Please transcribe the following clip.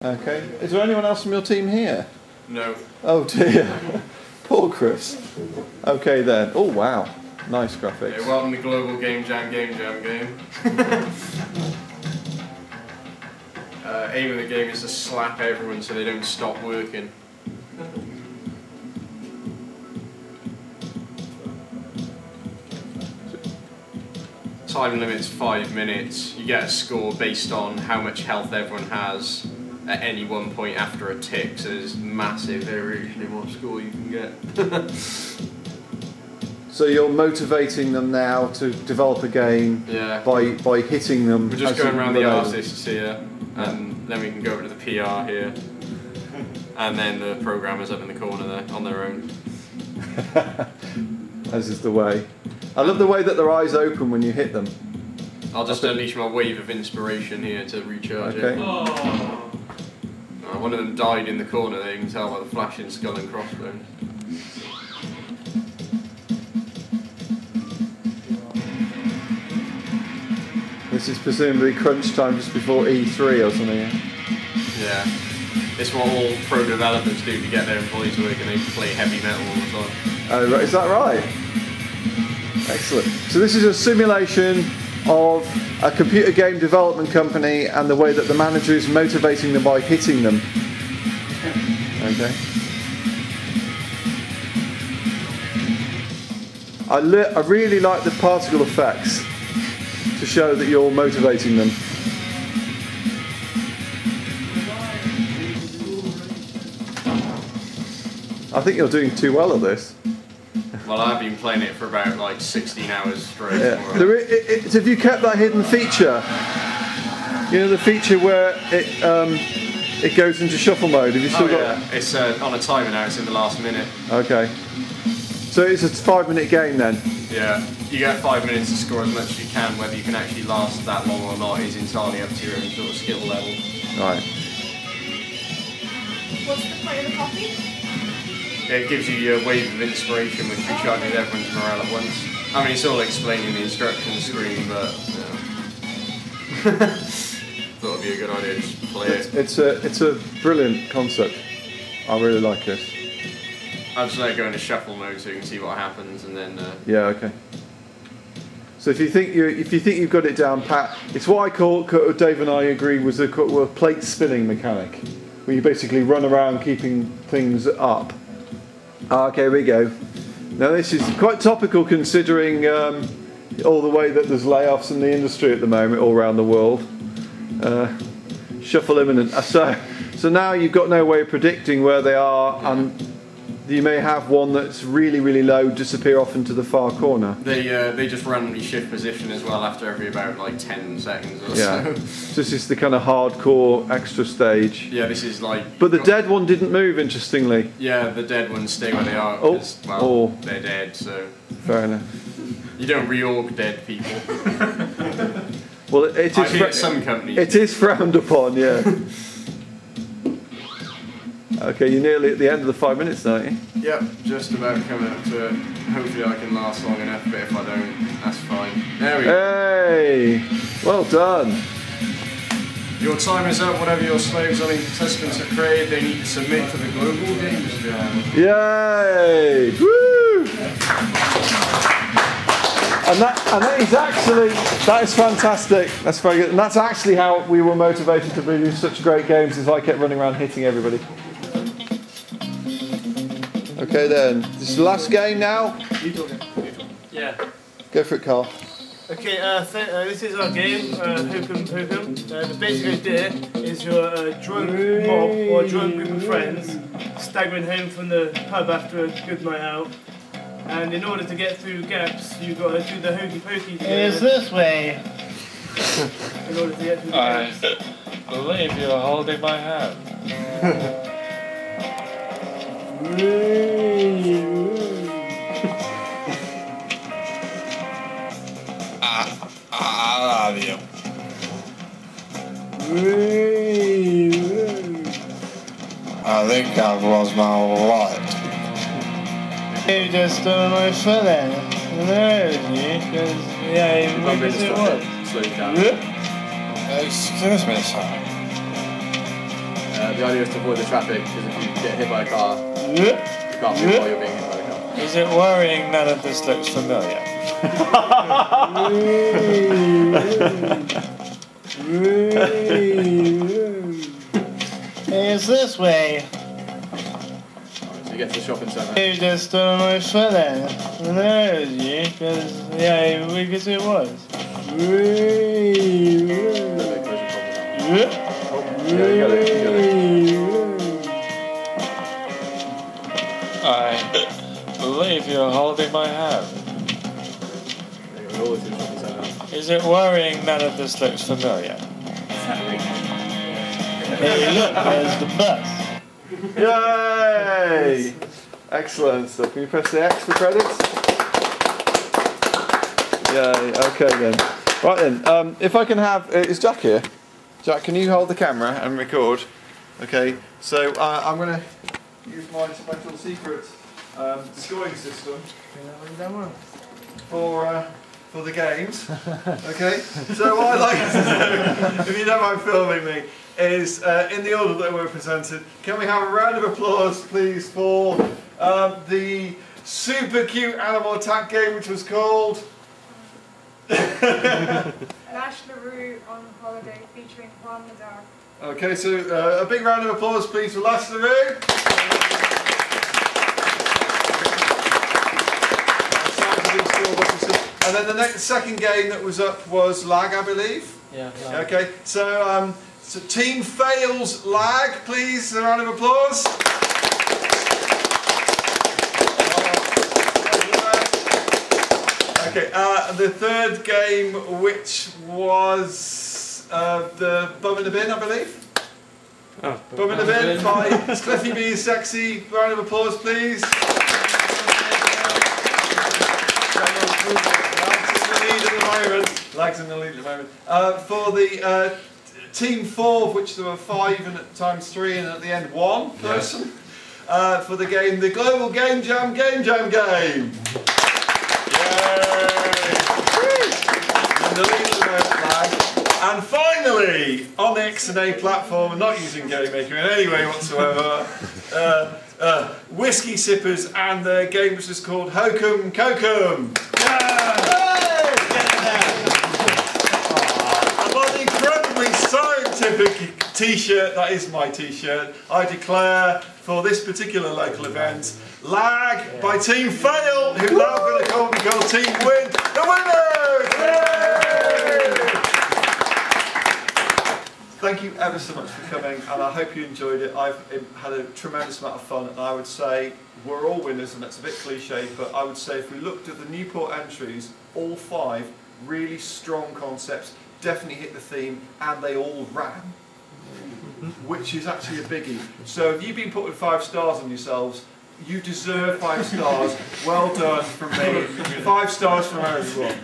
Okay. Is there anyone else from your team here? No. Oh dear. Poor Chris. Okay then. Oh wow. Nice graphics. Yeah, welcome to Global Game Jam game. Aim of the game is to slap everyone so they don't stop working. Time limit's 5 minutes. You get a score based on how much health everyone has at any one point after a tick, so there's massive variation in what score you can get. So you're motivating them now to develop a game by hitting them. We're just going around the artists here, and then we can go over to the PR here, and then the programmers up in the corner there on their own. As is the way. I love the way that their eyes open when you hit them. I'll just unleash my wave of inspiration here to recharge it. Oh. One of them died in the corner there, you can tell by the flashing skull and crossbones. This is presumably crunch time just before E3 or something, yeah? It's what all pro developers do to get their employees working. They play heavy metal all the time. Oh, right. Is that right? Excellent. So this is a simulation of a computer game development company and the way that the manager is motivating them by hitting them. Okay. I really like the particle effects to show that you're motivating them. I think you're doing too well at this. Well, I've been playing it for about like 16 hours straight. Yeah. Have you kept that hidden feature? You know the feature where it goes into shuffle mode? Have you still got? Yeah. It's on a timer now. It's in the last minute. Okay. So it's a 5-minute game then? Yeah. You get 5 minutes to score as much as you can. Whether you can actually last that long or not is entirely up to your own sort of skill level. Right. What's the point of the coffee? It gives you a wave of inspiration which recharges everyone's morale at once. I mean, it's all explaining the instruction screen, but thought it'd be a good idea to just play it. It's a brilliant concept. I really like this. I'll just let it go into shuffle mode so you can see what happens, and then. Yeah. Okay. So if you think you've got it down pat, it's what I call, Dave and I agree, was a plate spinning mechanic, where you basically run around keeping things up. Okay, here we go. Now this is quite topical considering all the way that there's layoffs in the industry at the moment all around the world. Shuffle imminent. So now you've got no way of predicting where they are, and you may have one that's really, really low disappear off into the far corner. They just randomly shift position as well after every about like 10 seconds or so. So this is the kind of hardcore extra stage. Yeah, this is like... But the dead one didn't move, interestingly. Yeah, the dead ones stay where they are because, they're dead, so... Fair enough. You don't reorg dead people. Well, it is... some companies. It is frowned upon, yeah. Okay, you're nearly at the end of the 5 minutes, aren't you? Yep, just about coming up to it. Hopefully I can last long enough, but if I don't, that's fine. There we go. Hey! Well done. Your time is up. Whatever your slaves or contestants have created, they need to submit to the Global Games Jam. Yay! Woo! And that is fantastic. That's very good. And that's actually how we were motivated to produce such great games, is I kept running around hitting everybody. Okay then, this is the last game now. You talking? Yeah. Go for it, Carl. Okay, this is our game, Hook'em Hook'em. The basic idea is you're a drunk mob or a drunk group of friends staggering home from the pub after a good night out. And in order to get through gaps, you've got to do the hokey pokey together. It is this way. In order to get through the gaps. I believe you're holding my hand. I love you. I think I've lost my wallet. You just stole my feeling. Because, yeah, maybe it was. Slow down. Excuse me, sir. The idea is to avoid the traffic, because if you get hit by a car, you can't move while you're being hit by the car. Is it worrying none of this looks familiar? It's this way. So you get to the shopping centre. You just on my foot then. There it is, you. Because it was. I believe you're holding my hand. Is it worrying none of this looks familiar? Hey, look, there's the bus. Yay! Excellent stuff. Can you press the X for credits? Yay, okay then. Right then, if I can have, is Jack here? Jack, can you hold the camera and record? Okay, so I'm going to use my special secret scoring system for the games. Okay, so what I'd like to do, if you don't mind filming me, is in the order that we're presented, can we have a round of applause please for the super cute animal attack game which was called Lash LaRue on Holiday featuring Juan Madar. Okay, so a big round of applause please for Lash LaRue. And then the second game that was up was Lag, I believe. Yeah. Okay, so Team Fails Lag, please, a round of applause. Okay, the third game, which was the Bum in the Bin, I believe. Oh, Bum in the Bin by Cliffy B Sexy, round of applause, please. Lags in the lead at the moment. For the Team 4, of which there were 5 and at times 3 and at the end 1 person. For the game, the Global Game Jam Game. Yay! In the lead at the moment, Lag. And finally, on the X&A platform, not using Game Maker in any way whatsoever, Whiskey Sippers and their game which is called Hokum Kokum. Scientific t-shirt, that is my t-shirt, I declare for this particular local event, Lag by Team Fail, who now going to call me called Team Win, the winners! Yay! Thank you ever so much for coming, and I hope you enjoyed it. I've had a tremendous amount of fun, and I would say we're all winners, and that's a bit cliche, but I would say if we looked at the Newport entries, all 5 really strong concepts, definitely hit the theme, and they all ran, which is actually a biggie. So if you've been putting 5 stars on yourselves, you deserve 5 stars. Well done from me. 5 stars from everyone.